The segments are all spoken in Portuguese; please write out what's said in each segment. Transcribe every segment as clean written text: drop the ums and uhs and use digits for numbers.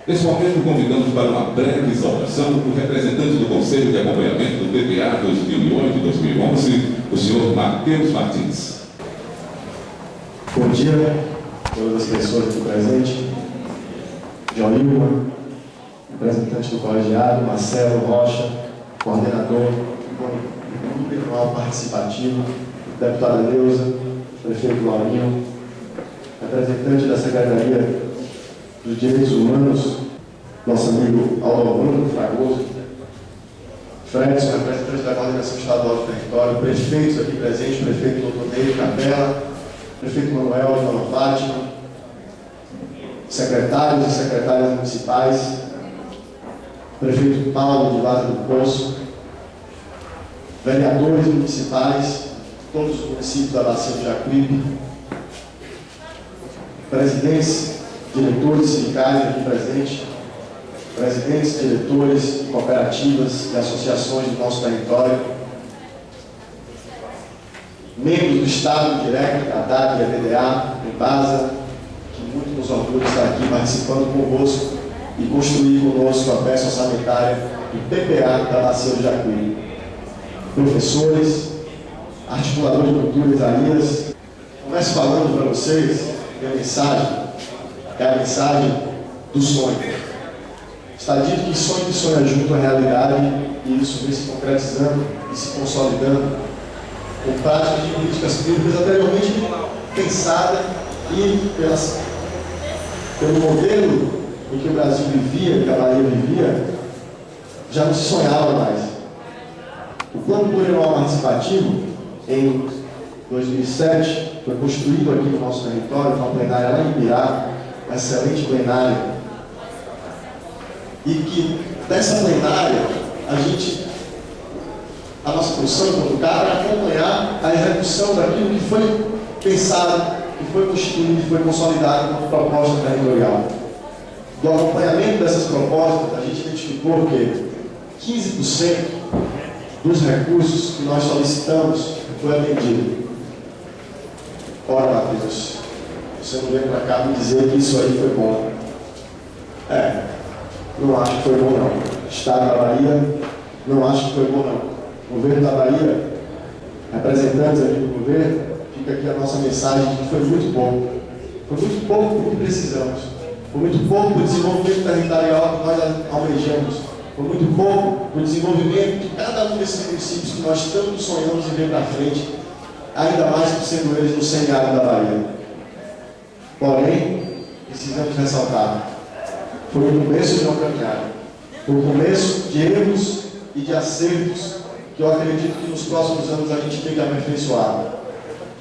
Nesse momento, convidamos para uma breve exaltação o representante do Conselho de Acompanhamento do PPA 2008-2011, o senhor Matheus Martins. Bom dia a todas as pessoas aqui presentes. João Lima, representante do colegiado, Marcelo Rocha, coordenador do Grupo Participativo, deputada Neuza, prefeito Laurinho, representante da Secretaria dos Direitos Humanos, nosso amigo Aldo Fragoso, Fredson, representante da Coordenação Estadual do Território, prefeitos aqui presentes, prefeito Dr. Ney Capela, prefeito Manuel, Dona Fátima, secretários e secretárias municipais, prefeito Paulo de Lázaro do Poço, vereadores municipais, todos os municípios da Bacia do Jacuípe, presidentes, diretores sindicais aqui presentes, presidentes, diretores de cooperativas e associações do nosso território, membros do Estado direto, CADAP, EBDA, EMBASA, que muito nos orgulha estar aqui participando conosco e construir conosco a peça orçamentária do PPA da Bacia do Jacuípe. Professores, articuladores de cultura Isaías, começo falando para vocês minha mensagem. É a mensagem do sonho. Está dito que sonho que sonha junto à realidade, e isso vem se concretizando e se consolidando com práticas de políticas públicas anteriormente pensada e pelo modelo em que o Brasil vivia, que a Bahia vivia, já não se sonhava mais. O Plano Plurianual Participativo, em 2007, foi construído aqui no nosso território, uma plenária lá em Ibirá, uma excelente plenária, e que dessa plenária a nossa função como cara é acompanhar a execução daquilo que foi pensado, que foi constituído, que foi consolidado como proposta territorial. Do acompanhamento dessas propostas, a gente identificou que 15% dos recursos que nós solicitamos foi atendido. Ora, Matheus, você não veio para cá me dizer que isso aí foi bom. Não acho que foi bom não. Estado da Bahia, não acho que foi bom não. Governo da Bahia, representantes aqui do governo, fica aqui a nossa mensagem de que foi muito pouco. Foi muito pouco do que precisamos. Foi muito pouco do desenvolvimento territorial que nós almejamos. Foi muito pouco do desenvolvimento de cada um desses municípios que nós tanto sonhamos em ver para frente, ainda mais que sendo eles no semiárido da Bahia. Porém, precisamos ressaltar, foi o começo de uma caminhada, foi o começo de erros e de acertos que eu acredito que nos próximos anos a gente tem que aperfeiçoar.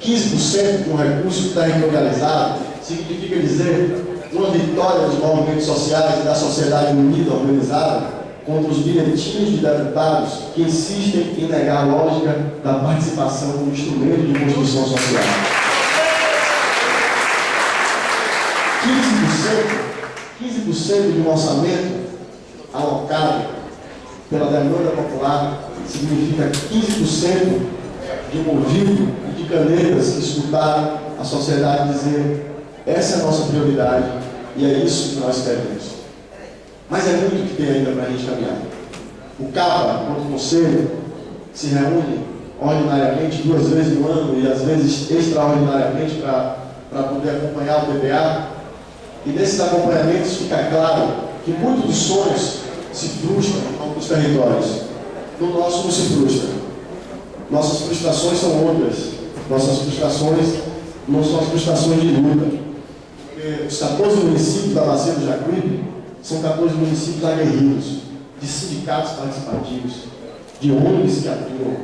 15% de um recurso territorializado significa dizer uma vitória dos movimentos sociais e da sociedade unida, organizada, contra os bilhetinhos de deputados que insistem em negar a lógica da participação como instrumento de construção social. 15% de um orçamento alocado pela demanda popular significa 15% de um ouvido e de canetas que escutaram a sociedade dizer: essa é a nossa prioridade e é isso que nós queremos. Mas é muito que tem ainda para a gente caminhar. O CAPA, enquanto conselho, se reúne ordinariamente 2 vezes no ano e às vezes extraordinariamente para poder acompanhar o PPA. E nesses acompanhamentos fica claro que muitos dos sonhos se frustram em alguns territórios. No nosso não se frustra. Nossas frustrações são outras. Nossas frustrações não são as frustrações de luta. Porque os 14 municípios da Bacia do Jacuípe são 14 municípios aguerridos, de sindicatos participativos, de ONGs que atuam.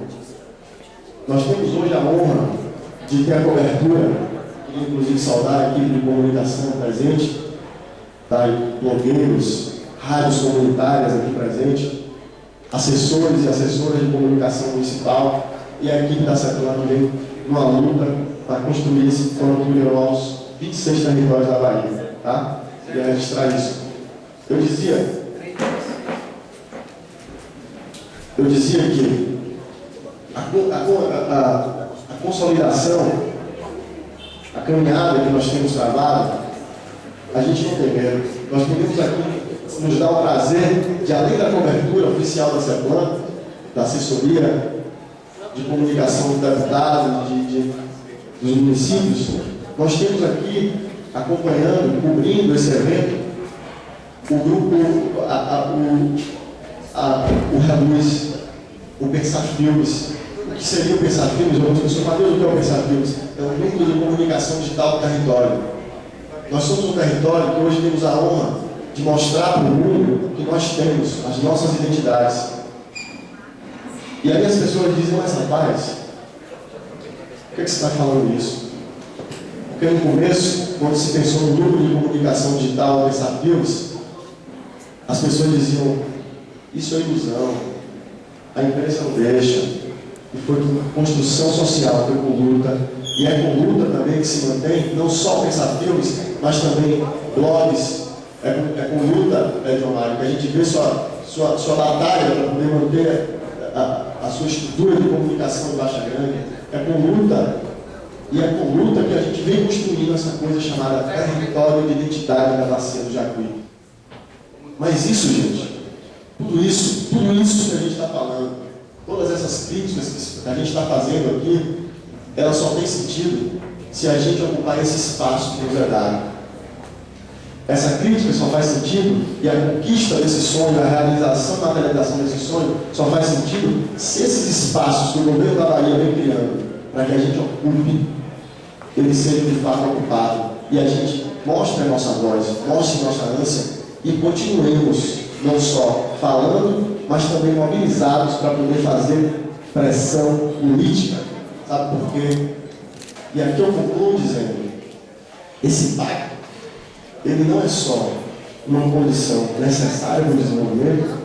Nós temos hoje a honra de ter a cobertura, queria inclusive saudar a equipe de comunicação presente, tá? Blogueiros, rádios comunitárias aqui presentes, assessores e assessoras de comunicação municipal e a equipe da CEPLAN também numa luta para construir esse plano plurianual aos 26 territórios da Bahia. Tá? Queria registrar isso. Eu dizia que a consolidação, a caminhada que nós temos travado, a gente não tem medo. nós podemos aqui nos dar o prazer de, além da cobertura oficial da CEPLAN, da assessoria de comunicação dos deputados, dos municípios, nós temos aqui, acompanhando, cobrindo esse evento, o grupo, o Reluz, o Pensar Filmes. O que seria o Pensar Filmes? Eu vou dizer, Mateus, o que é o Pensar Filmes? É um núcleo de comunicação digital do território. Nós somos um território que hoje temos a honra de mostrar para o mundo que nós temos as nossas identidades. E aí as pessoas dizem, mas rapaz, por que você está falando isso? Porque no começo, quando se pensou no núcleo de comunicação digital do Pensar Filmes, as pessoas diziam, isso é ilusão, a imprensa não deixa. E foi com construção social, foi com luta. E é com luta também que se mantém, não só Pensar Filmes, mas também blogs. É com luta, João Mário, que a gente vê sua batalha para poder manter a sua estrutura de comunicação de Baixa Grande. É com luta, e é com luta que a gente vem construindo essa coisa chamada território de identidade da Bacia do Jacuí. Mas isso, gente, tudo isso que a gente está falando, todas essas críticas que a gente está fazendo aqui, elas só têm sentido se a gente ocupar esse espaço que nos é dado. Essa crítica só faz sentido, e a conquista desse sonho, a realização, a materialização desse sonho, só faz sentido se esses espaços que o governo da Bahia vem criando, para que a gente ocupe, eles sejam de fato ocupados. E a gente mostre a nossa voz, mostre nossa ânsia, e continuemos, não só falando, mas também mobilizados para poder fazer pressão política. Sabe por quê? E aqui eu concluo dizendo, esse pacto, ele não é só uma condição necessária para o desenvolvimento,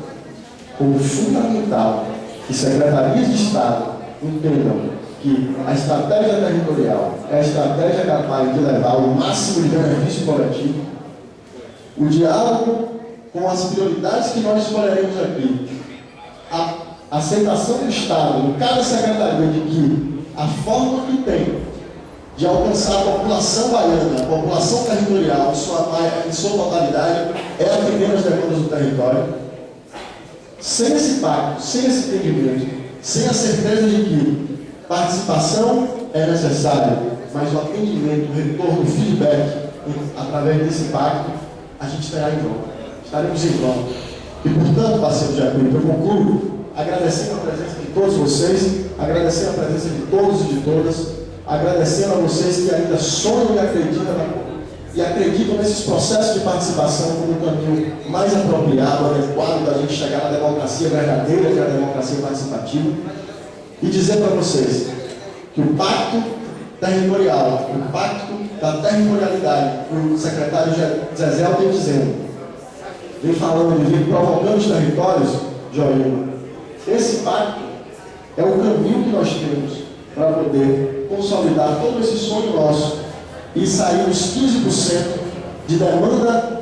como fundamental que secretarias de Estado entendam que a estratégia territorial é a estratégia capaz de levar o máximo de benefício coletivo, o diálogo com as prioridades que nós escolheremos aqui, a aceitação do Estado, em cada secretaria, de que a forma que tem de alcançar a população baiana, a população territorial, em sua totalidade, é atender as demandas do território. Sem esse pacto, sem esse entendimento, sem a certeza de que participação é necessária, mas o atendimento, o retorno, o feedback, através desse pacto, a gente estará em vão. Estaremos em vão. E, portanto, parceiro de Jacuí, eu concluo agradecendo a presença de todos vocês, agradecendo a presença de todos e de todas, agradecendo a vocês que ainda sonham e acreditam nesses processos de participação como um caminho mais apropriado, adequado da gente chegar na democracia verdadeira, que é a democracia participativa, e dizer para vocês que o pacto territorial, o pacto da territorialidade, que o secretário Zezé vem dizendo, vem falando, vem provocando os territórios, Joinho, esse pacto é o caminho que nós temos para poder consolidar todo esse sonho nosso e sair dos 15% de demanda